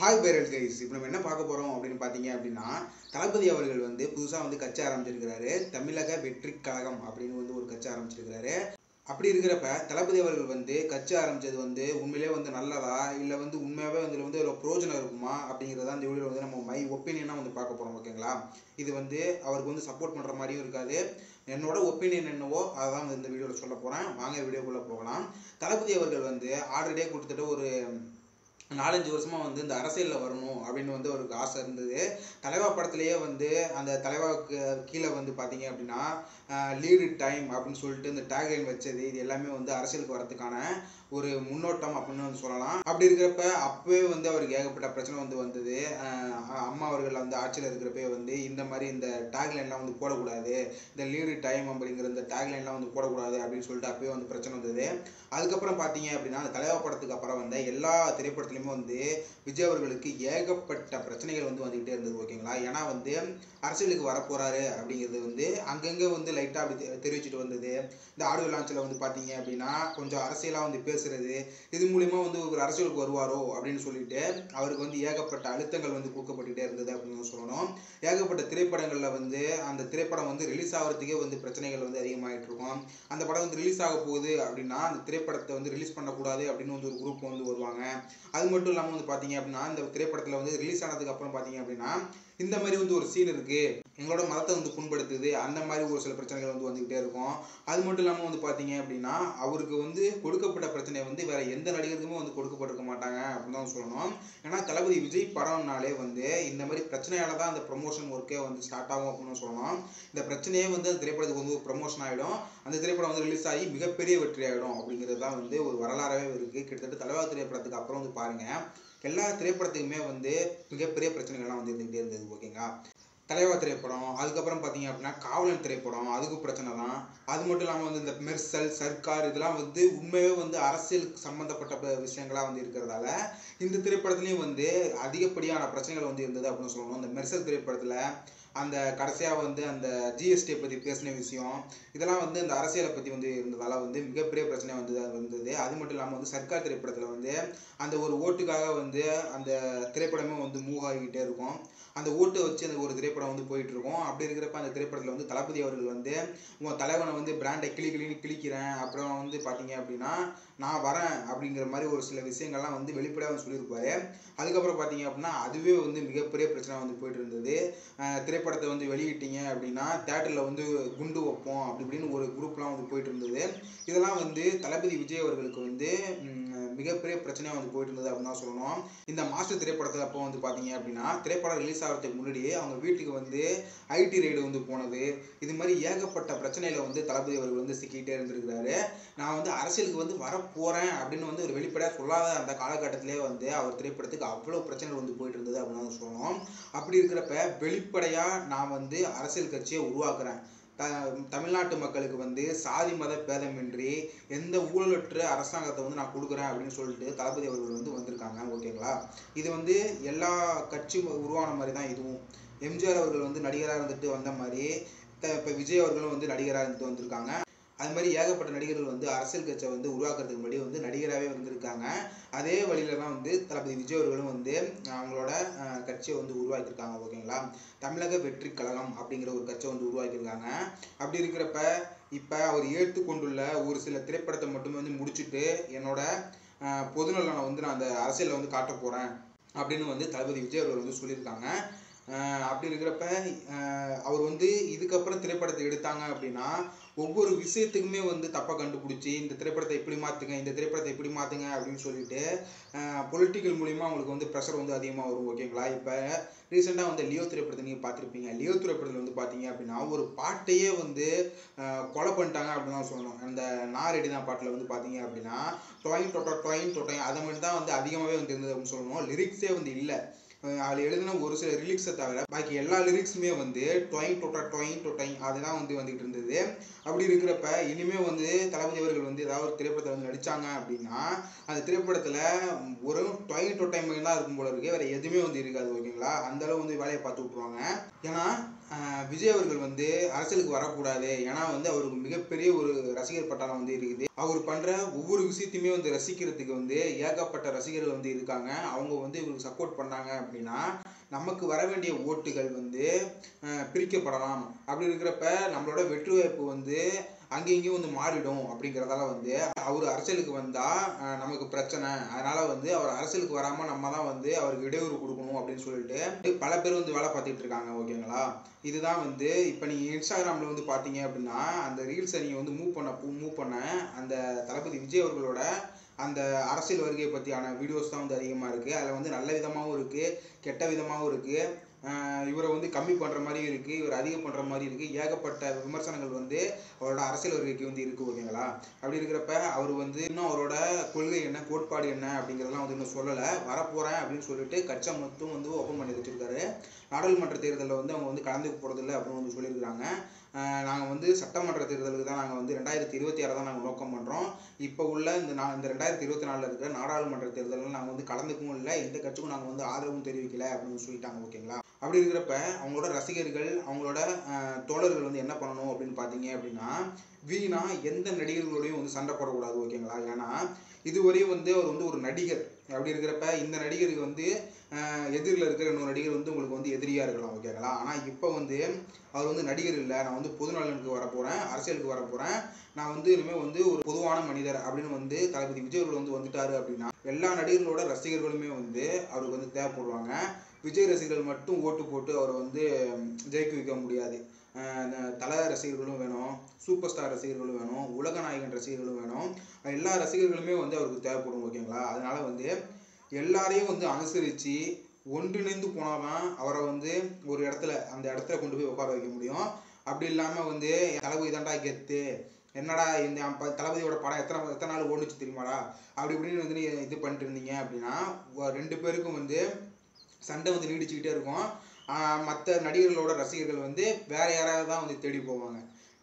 Hi barrels guys, இப்போ நம்ம என்ன பார்க்க போகிறோம் அப்படின்னு பார்த்தீங்க அப்படின்னா, தளபதி அவர்கள் புதுசாக கட்சி ஆரம்பிச்சிருக்கிறாரு. தமிழக வெற்றி கழகம் அப்படின்னு ஒரு கட்சி ஆரம்பிச்சிருக்கிறாரு. அப்படி இருக்கிறப்ப தளபதி அவர்கள் கட்சி ஆரம்பித்தது உண்மையிலே நல்லதா, இல்லை உண்மையாகவே இதில் ஒரு பிரயோஜனம் இருக்குமா அப்படிங்கிறத இந்த வீடியோவில் நம்ம மை ஒப்பீனியனாக பார்க்க போகிறோம். ஓகேங்களா? இது அவருக்கு சப்போர்ட் பண்ணுற மாதிரியும் இருக்காது. என்னோட ஒப்பீனியன் என்னவோ அதான் இந்த வீடியோவில் சொல்ல போகிறேன். வாங்க வீடியோக்குள்ளே போகலாம். தளபதி அவர்கள் ஆல்ரெடியே கொடுத்துட்டு ஒரு 4-5 வருஷமா இந்த அரசியலில் வரணும் அப்படின்னு அவருக்கு ஆசை இருந்தது. தலைவா படத்துலேயே அந்த தலைவாவுக்கு கீழே பார்த்தீங்க அப்படின்னா லீடு டைம் அப்படின்னு சொல்லிட்டு இந்த டேக்லைன் வச்சது, இது எல்லாமே அரசியலுக்கு வரதுக்கான ஒரு முன்னோட்டம் அப்படின்னு சொல்லலாம். அப்படி இருக்கிறப்ப அப்பவே அவருக்கு ஏகப்பட்ட பிரச்சனை வந்தது. அம்மா அவர்கள் ஆட்சியில் இருக்கிறப்ப இந்த மாதிரி இந்த டேக்லைன்லாம் போடக்கூடாது, இந்த லீடு டைம் அப்படிங்கிற இந்த டேக்லைன்லாம் போடக்கூடாது அப்படின்னு சொல்லிட்டு அப்பவே பிரச்சனை வந்தது. அதுக்கப்புறம் பார்த்தீங்க அப்படின்னா அந்த தலைவா படத்துக்கு அப்புறம் எல்லா திரைப்படத்துலையுமே விஜய் அவர்களுக்கு ஏகப்பட்ட பிரச்சனைகள் வந்துகிட்டே இருந்தது. ஓகேங்களா? ஏன்னா அரசியலுக்கு வரப்போறாரு அப்படிங்கிறது அங்கங்கே லைட்டாக அப்படி தெரிவிச்சுட்டு வந்தது. இந்த ஆடியோ லான்ச்சில் பார்த்தீங்க அப்படின்னா கொஞ்சம் அரசியலாக பேசுறது, இது மூலிமா ஒரு அரசியலுக்கு வருவாரோ அப்படின்னு சொல்லிட்டு அவருக்கு ஏகப்பட்ட அழுத்தங்கள் கொடுக்கப்பட்டுட்டே இருந்தது அப்படின்னு சொல்லணும். ஏகப்பட்ட திரைப்படங்களில் அந்த திரைப்படம் ரிலீஸ் ஆகிறதுக்கே பிரச்சனைகள் அதிகமாகிட்டு இருக்கும். அந்த படம் ரிலீஸ் ஆக போகுது அப்படின்னா அந்த திரைப்படத்தை ரிலீஸ் பண்ணக்கூடாது அப்படின்னு ஒரு குரூப் வருவாங்க. அது மட்டும் இல்லாமல் பார்த்தீங்க அப்படின்னா இந்த திரைப்படத்தில் ரிலீஸ் ஆனதுக்கு அப்புறம் பார்த்தீங்க அப்படின்னா இந்த மாதிரி ஒரு சீன் இருக்கு, எங்களோட மதத்தை புண்படுத்துது, அந்த மாதிரி ஒரு சில பிரச்சனைகள் வந்துகிட்டே இருக்கும். அது மட்டும் இல்லாமல் பார்த்தீங்க அப்படின்னா அவருக்கு கொடுக்கப்பட்ட பிரச்சனை வேற எந்த நடிகருக்குமே கொடுக்கப்பட்டிருக்க மாட்டாங்க அப்படின்னு தான் சொல்லணும். ஏன்னா தளபதி விஜய் படம்னாலே இந்த மாதிரி பிரச்சனையால தான் அந்த ப்ரொமோஷன் ஒர்க்கே ஸ்டார்ட் ஆகும் அப்படின்னு சொல்லணும். இந்த பிரச்சனையே அந்த திரைப்படத்துக்கு ஒரு ப்ரொமோஷன் ஆகிடும், அந்த திரைப்படம் ரிலீஸ் ஆகி மிகப்பெரிய வெற்றி ஆகிடும் அப்படிங்கிறது தான் ஒரு வரலாறாகவே இருக்குது. கிட்டத்தட்ட தலைவா திரைப்படத்துக்கு அப்புறம் பாருங்க எல்லா திரைப்படத்துக்குமே மிகப்பெரிய பிரச்சனைகள்லாம் இருந்துகிட்டே இருந்தது. ஓகேங்களா? தலைவா திரைப்படம், அதுக்கப்புறம் பார்த்தீங்க அப்படின்னா காவலன் திரைப்படம், அதுக்கு பிரச்சனை தான். அது மட்டும் இல்லாமல் இந்த மெர்சல் சர்க்கார் இதெல்லாம் உண்மையாகவே அரசியலுக்கு சம்மந்தப்பட்ட விஷயங்களாக இருக்கிறதால இந்த திரைப்படத்துலேயும் அதிகப்படியான பிரச்சனைகள் இருந்தது அப்படின்னு சொல்லணும். இந்த மெர்சல் திரைப்படத்தில் அந்த கடைசியாக அந்த ஜிஎஸ்டியை பற்றி பேசின விஷயம், இதெல்லாம் அந்த அரசியலை பற்றி இருந்ததால் மிகப்பெரிய பிரச்சனை வந்தது. அது மட்டும் இல்லாமல் சர்க்கார் திரைப்படத்தில் அந்த ஒரு ஓட்டுக்காக அந்த திரைப்படமே மூவ் ஆகிக்கிட்டே இருக்கும். அந்த ஓட்டை வச்சு அந்த ஒரு திரைப்படம் போயிட்டு இருக்கும். அப்படி இருக்கிறப்ப அந்த திரைப்படத்தில் தளபதி அவர்கள் உங்கள் தலைவனை பிராண்டை கிழிக்கிறேன், அப்புறம் பார்த்தீங்க அப்படின்னா நான் வரேன் அப்படிங்கிற மாதிரி ஒரு சில விஷயங்கள்லாம் வெளிப்படையாக சொல்லியிருப்பாரு. அதுக்கப்புறம் பார்த்தீங்க அப்படின்னா அதுவே மிகப்பெரிய பிரச்சனை போயிட்டு இருந்தது. திரைப்படத்தை வெளியிட்டீங்க அப்படின்னா தேட்டரில் குண்டு வைப்போம் அப்படி இப்படின்னு ஒரு குரூப்லாம் போயிட்டு இருந்தது. இதெல்லாம் தளபதி விஜய் அவர்களுக்கு மிகப்பெரிய பிரச்சனையாக போயிட்டு இருந்தது அப்படின்னு தான் சொல்லணும். இந்த மாஸ்டர் திரைப்படத்தில் அப்போ பார்த்தீங்க அப்படின்னா திரைப்படம் ரிலீஸ் ஆகிறதுக்கு முன்னாடியே அவங்க வீட்டுக்கு ஐடி ரைடு போனது, இது மாதிரி ஏகப்பட்ட பிரச்சனையில் தளபதி அவர்கள் சிக்கிட்டே இருந்திருக்கிறாரு. நான் அரசியலுக்கு வரப்போகிறேன் அப்படின்னு ஒரு வெளிப்படையாக சொல்லாத அந்த காலகட்டத்திலே அவர் திரைப்படத்துக்கு அவ்வளோ பிரச்சனைகள் போயிட்டு இருந்தது அப்படின்னு சொல்லணும். அப்படி இருக்கிறப்ப வெளிப்படையாக நான் அரசியல் கட்சியை உருவாக்குறேன், தமிழ்நாட்டு மக்களுக்கு சாதி மத பேதமின்றி எந்த ஊழலற்ற அரசாங்கத்தை நான் கொடுக்குறேன் அப்படின்னு சொல்லிட்டு தளபதி அவர்கள் வந்திருக்காங்க. ஓகேங்களா? இது எல்லா கட்சியும் உருவான மாதிரி தான் இதுவும். எம்ஜிஆர் அவர்கள் நடிகராக இருந்துட்டு வந்த மாதிரி இப்போ விஜய் அவர்களும் நடிகராக இருந்துட்டு வந்திருக்காங்க. அது மாதிரி ஏகப்பட்ட நடிகர்கள் அரசியல் கட்சியை உருவாக்குறதுக்கு முன்னாடி நடிகராகவே இருந்திருக்காங்க. அதே வழியில தான் தளபதி விஜய் அவர்களும் அவங்களோட கட்சியை உருவாக்கியிருக்காங்க. ஓகேங்களா? தமிழக வெற்றி கழகம் அப்படிங்கிற ஒரு கட்சியை உருவாக்கியிருக்காங்க. அப்படி இருக்கிறப்ப இப்போ அவர் ஏற்றுக்கொண்டுள்ள ஒரு சில திரைப்படத்தை மட்டுமே முடிச்சுட்டு என்னோட பொதுநலனை நான் அந்த அரசியலில் காட்ட போகிறேன் அப்படின்னு தளபதி விஜய் அவர்கள் சொல்லியிருக்காங்க. அப்படி இருக்கிறப்ப அவர் இதுக்கப்புறம் திரைப்படத்தை எடுத்தாங்க அப்படின்னா ஒவ்வொரு விஷயத்துக்குமே தப்பாக கண்டுபிடிச்சி இந்த திரைப்படத்தை இப்படி மாற்றுங்க, இந்த திரைப்படத்தை இப்படி மாற்றுங்க அப்படின்னு சொல்லிட்டு பொலிட்டிக்கல் மூலிமா அவங்களுக்கு ப்ரெஷர் அதிகமாக வரும். ஓகேங்களா? இப்போ ரீசெண்டாக லியோ திரைப்படத்தை நீங்கள் பார்த்துருப்பீங்க. லியோ திரைப்படத்தில் பார்த்தீங்க அப்படின்னா ஒரு பாட்டையே கொலை பண்ணிட்டாங்க அப்படின்னு தான் சொல்லணும். அந்த நான் ரெடி தான் பாட்டில் பார்த்தீங்க அப்படின்னா டொயின் டொட்டொயின் அதை மட்டும் தான் அதிகமாகவே இருந்தது அப்படின்னு சொல்லணும். லிரிக்ஸே இல்லை. அதில் எழுதின ஒரு சில லிரிக்ஸை தவிர பாக்கி எல்லா லிரிக்ஸுமே டொயின் டொட்டொயின் அதுதான் வந்துகிட்டு இருந்தது. அப்படி இருக்கிறப்ப இனிமேல் தளபதி அவர்கள் ஏதாவது ஒரு திரைப்படத்தில் நடித்தாங்க அப்படின்னா அந்த திரைப்படத்தில் ஒரு டொயின் டொட்டைன் தான் இருக்கும் போல இருக்கு, வேறு எதுவுமே இருக்காது. ஓகேங்களா? அந்தளவு வேலையை பார்த்து விட்ருவாங்க. ஏன்னா விஜய் அவர்கள் அரசியலுக்கு வரக்கூடாது, ஏன்னா அவருக்கு மிகப்பெரிய ஒரு ரசிகர் பட்டாளம் இருக்குது. அவர் பண்ற ஒவ்வொரு விஷயத்தையுமே வந்து ரசிக்கிறதுக்கு வந்து ஏகப்பட்ட ரசிகர்கள் வந்து இருக்காங்க. அவங்க வந்து இவருக்கு சப்போர்ட் பண்ணாங்க அப்படின்னா நமக்கு வர வேண்டிய ஓட்டுகள் வந்து பிரிக்கப்படலாம். அப்படி இருக்கிறப்ப நம்மளோட வெற்றி வாய்ப்பு வந்து அங்கேயும் இங்கேயும் வந்து மாறிடும். அப்படிங்கிறதால வந்து அவர் அரசியலுக்கு வந்தா நமக்கு பிரச்சனை, அதனால வந்து அவர் அரசியலுக்கு வராம நம்ம தான் வந்து அவருக்கு இடையூறு கொடுக்கணும் அப்படின்னு சொல்லிட்டு பல பேர் வந்து வேலை பார்த்துட்டு இருக்காங்க. ஓகேங்களா? இதுதான் வந்து இப்போ நீங்க இன்ஸ்டாகிராம்ல வந்து பார்த்தீங்க அப்படின்னா அந்த ரீல்ஸை நீங்க வந்து மூவ் பண்ண அந்த தளபதி விஜய் அவர்களோட அந்த அரசியல் வருகை பற்றியான வீடியோஸ் தான் வந்து அதிகமாக இருக்குது. அதில் வந்து நல்ல விதமாகவும் இருக்குது, கெட்ட விதமாகவும் இருக்குது. இவரை வந்து கம்மி பண்ணுற மாதிரியும் இருக்குது, இவர் அதிகம் பண்ணுற மாதிரி இருக்குது. ஏகப்பட்ட விமர்சனங்கள் வந்து அவரோட அரசியல் வருகைக்கு வந்து இருக்குது. ஓகேங்களா? அப்படி இருக்கிறப்ப அவர் வந்து இன்னும் அவரோட கொள்கை என்ன, கோட்பாடு என்ன அப்படிங்கிறதெல்லாம் வந்து இன்னும் சொல்லலை. வரப்போகிறேன் அப்படின்னு சொல்லிட்டு கட்சா மட்டும் வந்து ஓப்பன் பண்ணி வச்சுருக்காரு. நாடாளுமன்ற தேர்தலில் வந்து அவங்க வந்து கலந்துக்க போகிறதில்ல அப்படின்னு வந்து சொல்லியிருக்கிறாங்க. நாங்கள் வந்து சட்டமன்ற தேர்தலுக்கு தான் நாங்கள் வந்து 2026 தான் நாங்கள் நோக்கம் பண்ணுறோம். இப்போ உள்ள இந்த 2024 இருக்கிற நாடாளுமன்ற தேர்தலில் நாங்கள் வந்து கலந்துக்கவும் இல்லை, எந்த கட்சிக்கும் நாங்கள் வந்து ஆதரவும் தெரிவிக்கலை அப்படின்னு சொல்லிட்டாங்க. ஓகேங்களா? அப்படி இருக்கிறப்ப அவங்களோட ரசிகர்கள், அவங்களோட தோழர்கள் வந்து என்ன பண்ணணும் அப்படின்னு பார்த்தீங்க அப்படின்னா வீணா எந்த நடிகர்களோடையும் வந்து சண்டை போடக்கூடாது. ஓகேங்களா? ஏன்னா இதுவரையும் வந்து அவர் வந்து ஒரு நடிகர். அப்படி இருக்கிறப்ப இந்த நடிகருக்கு வந்து எதிரில் இருக்கிற இன்னொரு நடிகர் வந்து உங்களுக்கு வந்து எதிரியாக இருக்கலாம். ஓகேங்களா? ஆனால் இப்போ வந்து அவர் வந்து நடிகர் இல்லை, நான் வந்து பொது நலனுக்கு வரப்போகிறேன், அரசியலுக்கு வரப்போகிறேன், நான் வந்து இனிமேல் வந்து ஒரு பொதுவான மனிதர் அப்படின்னு வந்து தளபதி விஜய் அவர்கள் வந்து வந்துட்டாரு அப்படின்னா எல்லா நடிகர்களோட ரசிகர்களுமே வந்து அவருக்கு வந்து தேவைப்படுவாங்க. விஜய் ரசிகர்கள் மட்டும் ஓட்டு போட்டு அவரை வந்து ஜெயிக்க வைக்க முடியாது. தல ரசிகர்களும் வேணும், சூப்பர் ஸ்டார் ரசிகர்களும் வேணும், உலக நாயகன் ரசிகர்களும் வேணும். எல்லா ரசிகர்களுமே வந்து அவருக்கு தேவைப்படும். ஓகேங்களா? அதனால வந்து எல்லாரையும் வந்து அனுசரித்து ஒன்றிணைந்து போனாதான் அவரை வந்து ஒரு இடத்துல அந்த இடத்துல கொண்டு போய் உட்கார வைக்க முடியும். அப்படி இல்லாமல் வந்து தளபதி தாண்டா கெத்து, என்னடா இந்த தளபதியோட படம் எத்தனை நாள் ஓடுச்சு தெரியுமாடா அப்படி இப்படின்னு வந்து இது பண்ணிட்டு இருந்தீங்க அப்படின்னா ரெண்டு பேருக்கும் வந்து சண்டை வந்து நீடிச்சுக்கிட்டே இருக்கும். மற்ற நடிகர்களோட ரசிகர்கள் வந்து வேற யாராவது தான் வந்து தேடி போவாங்க.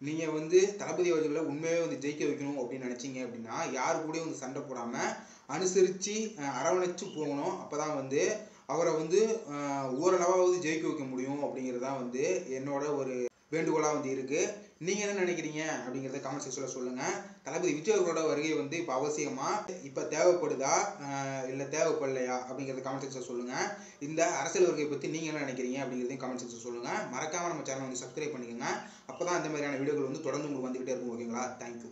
நீங்கள் வந்து தளபதி அவர்களை உண்மையாக வந்து ஜெயிக்க வைக்கணும் அப்படின்னு நினச்சிங்க அப்படின்னா யாரு கூடயும் வந்து சண்டை போடாமல் அனுசரித்து அரவணைச்சு போகணும். அப்போ தான் வந்து அவரை வந்து ஓரளவாவது ஜெயிக்க வைக்க முடியும். அப்படிங்கிறது தான் வந்து என்னோட ஒரு வேண்டுகோளாக வந்து இருக்குது. நீங்கள் என்ன நினைக்கிறீங்க அப்படிங்கிறத கமெண்ட் செக்ஷனில் சொல்லுங்கள். தளபதி விஜய் அவர்களோட வருகை வந்து இப்போ அவசியமாக இப்போ தேவைப்படுதா இல்லை தேவைப்படலையா அப்படிங்கிறத கமெண்ட் செக்ஷனில் சொல்லுங்கள். இந்த அரசியல் வருகை பற்றி நீங்கள் என்ன நினைக்கிறீங்க அப்படிங்கிறதையும் கமெண்ட் செக்ஷனில் சொல்லுங்கள். மறக்காமல் நம்ம சேனலை வந்து சப்ஸ்கிரைப் பண்ணிக்கோங்க. அப்போ தான் இந்த மாதிரியான வீடியோக்கள் வந்து தொடர்ந்து உங்களுக்கு வந்துக்கிட்டே இருக்கும். ஓகேங்களா? தேங்க்யூ.